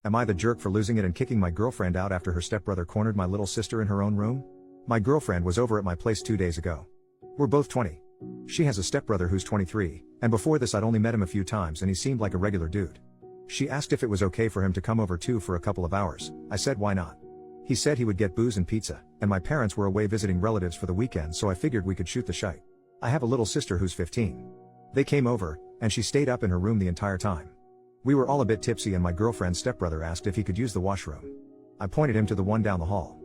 Am I the jerk for losing it and kicking my girlfriend out after her stepbrother cornered my little sister in her own room? My girlfriend was over at my place 2 days ago. We're both 20. She has a stepbrother who's 23, and before this I'd only met him a few times and he seemed like a regular dude. She asked if it was okay for him to come over too for a couple of hours. I said why not. He said he would get booze and pizza, and my parents were away visiting relatives for the weekend, so I figured we could shoot the shite. I have a little sister who's 15. They came over, and she stayed up in her room the entire time. We were all a bit tipsy and my girlfriend's stepbrother asked if he could use the washroom. I pointed him to the one down the hall.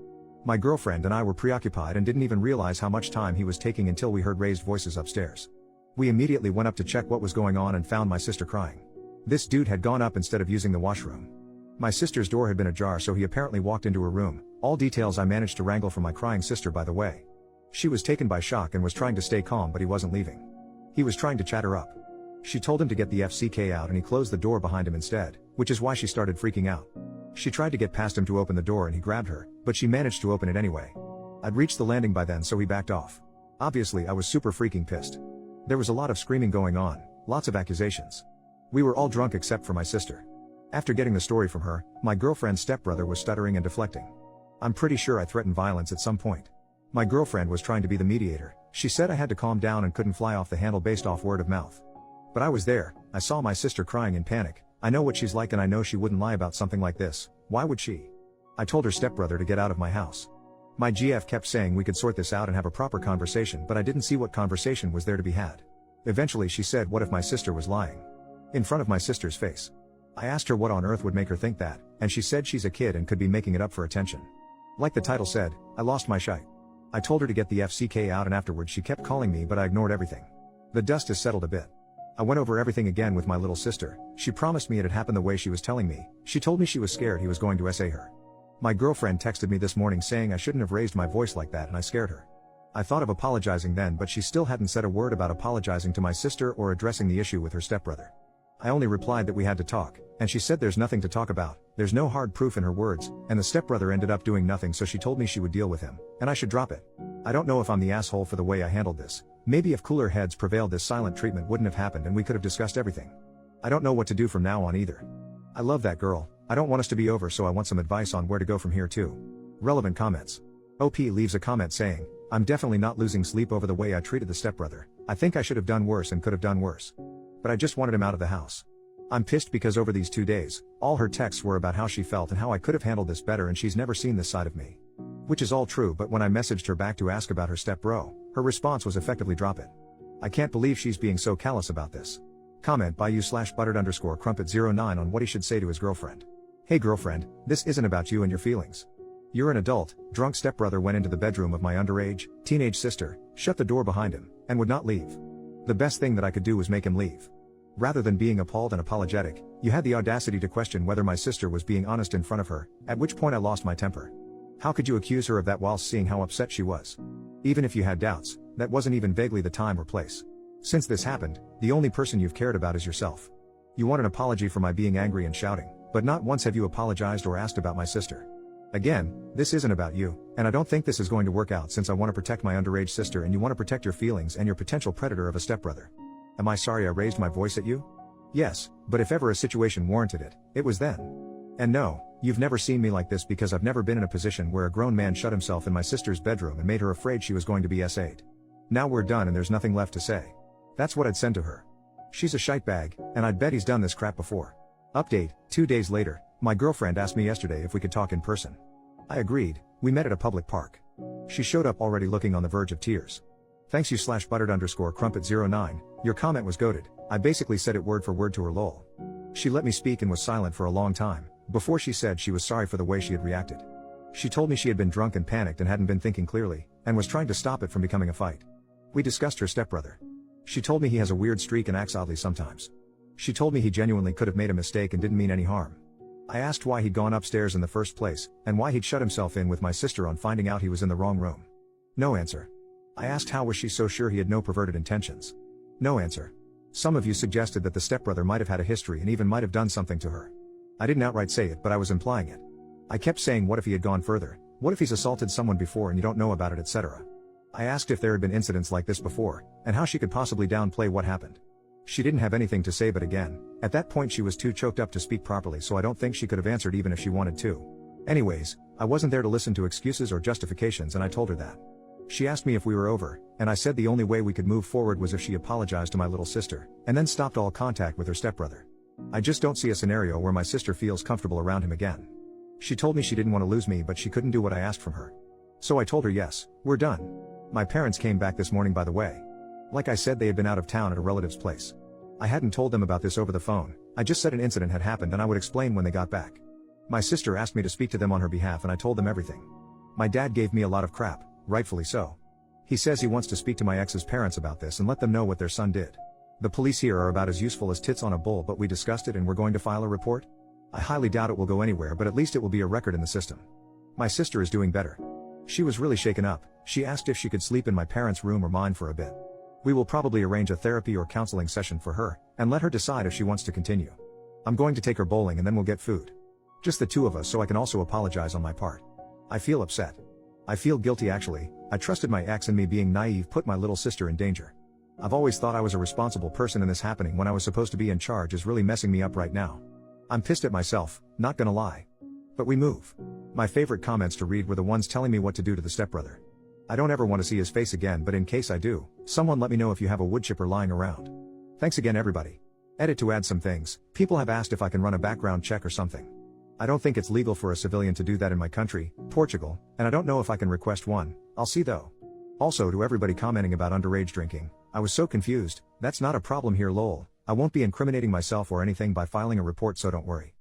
My girlfriend and I were preoccupied and didn't even realize how much time he was taking until we heard raised voices upstairs. We immediately went up to check what was going on and found my sister crying. This dude had gone up instead of using the washroom. My sister's door had been ajar, so he apparently walked into her room, all details I managed to wrangle from my crying sister, by the way. She was taken by shock and was trying to stay calm, but he wasn't leaving. He was trying to chat her up. She told him to get the FCK out and he closed the door behind him instead, which is why she started freaking out. She tried to get past him to open the door and he grabbed her, but she managed to open it anyway. I'd reached the landing by then, so he backed off. Obviously I was super freaking pissed. There was a lot of screaming going on, lots of accusations. We were all drunk except for my sister. After getting the story from her, my girlfriend's stepbrother was stuttering and deflecting. I'm pretty sure I threatened violence at some point. My girlfriend was trying to be the mediator. She said I had to calm down and couldn't fly off the handle based off word of mouth. But I was there, I saw my sister crying in panic. I know what she's like and I know she wouldn't lie about something like this. Why would she? I told her stepbrother to get out of my house. My GF kept saying we could sort this out and have a proper conversation, but I didn't see what conversation was there to be had. Eventually she said, what if my sister was lying? In front of my sister's face. I asked her what on earth would make her think that, and she said she's a kid and could be making it up for attention. Like the title said, I lost my shite. I told her to get the FCK out and afterwards she kept calling me, but I ignored everything. The dust has settled a bit. I went over everything again with my little sister. She promised me it had happened the way she was telling me. She told me she was scared he was going to SA her. My girlfriend texted me this morning saying I shouldn't have raised my voice like that and I scared her. I thought of apologizing then, but she still hadn't said a word about apologizing to my sister or addressing the issue with her stepbrother. I only replied that we had to talk, and she said there's nothing to talk about, there's no hard proof in her words, and the stepbrother ended up doing nothing, so she told me she would deal with him, and I should drop it. I don't know if I'm the asshole for the way I handled this. Maybe if cooler heads prevailed this silent treatment wouldn't have happened and we could have discussed everything. I don't know what to do from now on either. I love that girl. I don't want us to be over, so I want some advice on where to go from here too. Relevant comments. OP leaves a comment saying, I'm definitely not losing sleep over the way I treated the stepbrother. I think I should have done worse and could have done worse. But I just wanted him out of the house. I'm pissed because over these 2 days, all her texts were about how she felt and how I could have handled this better, and she's never seen this side of me. Which is all true, but when I messaged her back to ask about her stepbro, her response was effectively drop it. I can't believe she's being so callous about this. Comment by you/buttered_crumpet09 on what he should say to his girlfriend. Hey girlfriend, this isn't about you and your feelings. You're an adult. Drunk stepbrother went into the bedroom of my underage, teenage sister, shut the door behind him, and would not leave. The best thing that I could do was make him leave. Rather than being appalled and apologetic, you had the audacity to question whether my sister was being honest in front of her, at which point I lost my temper. How could you accuse her of that whilst seeing how upset she was? Even if you had doubts, that wasn't even vaguely the time or place. Since this happened, the only person you've cared about is yourself. You want an apology for my being angry and shouting, but not once have you apologized or asked about my sister. Again, this isn't about you, and I don't think this is going to work out since I want to protect my underage sister and you want to protect your feelings and your potential predator of a stepbrother. Am I sorry I raised my voice at you? Yes, but if ever a situation warranted it, it was then. And no, you've never seen me like this because I've never been in a position where a grown man shut himself in my sister's bedroom and made her afraid she was going to be SA'd. Now we're done and there's nothing left to say. That's what I'd send to her. She's a shitebag, and I'd bet he's done this crap before. Update, 2 days later, my girlfriend asked me yesterday if we could talk in person. I agreed. We met at a public park. She showed up already looking on the verge of tears. Thanks you/buttered_crumpet09, your comment was goated. I basically said it word for word to her lol. She let me speak and was silent for a long time, before she said she was sorry for the way she had reacted. She told me she had been drunk and panicked and hadn't been thinking clearly, and was trying to stop it from becoming a fight. We discussed her stepbrother. She told me he has a weird streak and acts oddly sometimes. She told me he genuinely could have made a mistake and didn't mean any harm. I asked why he'd gone upstairs in the first place, and why he'd shut himself in with my sister on finding out he was in the wrong room. No answer. I asked how was she so sure he had no perverted intentions. No answer. Some of you suggested that the stepbrother might have had a history and even might have done something to her. I didn't outright say it, but I was implying it. I kept saying what if he had gone further, what if he's assaulted someone before and you don't know about it, etc. I asked if there had been incidents like this before, and how she could possibly downplay what happened. She didn't have anything to say, but again, at that point she was too choked up to speak properly, so I don't think she could have answered even if she wanted to. Anyways, I wasn't there to listen to excuses or justifications, and I told her that. She asked me if we were over, and I said the only way we could move forward was if she apologized to my little sister, and then stopped all contact with her stepbrother. I just don't see a scenario where my sister feels comfortable around him again. She told me she didn't want to lose me, but she couldn't do what I asked from her. So I told her yes, we're done. My parents came back this morning, by the way. Like I said, they had been out of town at a relative's place. I hadn't told them about this over the phone, I just said an incident had happened and I would explain when they got back. My sister asked me to speak to them on her behalf and I told them everything. My dad gave me a lot of crap, rightfully so. He says he wants to speak to my ex's parents about this and let them know what their son did. The police here are about as useful as tits on a bull, but we discussed it and we're going to file a report. I highly doubt it will go anywhere, but at least it will be a record in the system. My sister is doing better. She was really shaken up. She asked if she could sleep in my parents' room or mine for a bit. We will probably arrange a therapy or counseling session for her, and let her decide if she wants to continue. I'm going to take her bowling and then we'll get food. Just the two of us, so I can also apologize on my part. I feel upset. I feel guilty actually. I trusted my ex, and me being naive put my little sister in danger. I've always thought I was a responsible person, and this happening when I was supposed to be in charge is really messing me up right now. I'm pissed at myself, not gonna lie. But we move. My favorite comments to read were the ones telling me what to do to the stepbrother. I don't ever want to see his face again, but in case I do, someone let me know if you have a wood chipper lying around. Thanks again everybody. Edit to add some things. People have asked if I can run a background check or something. I don't think it's legal for a civilian to do that in my country, Portugal, and I don't know if I can request one. I'll see though. Also, to everybody commenting about underage drinking, I was so confused. That's not a problem here, lol. I won't be incriminating myself or anything by filing a report, so don't worry.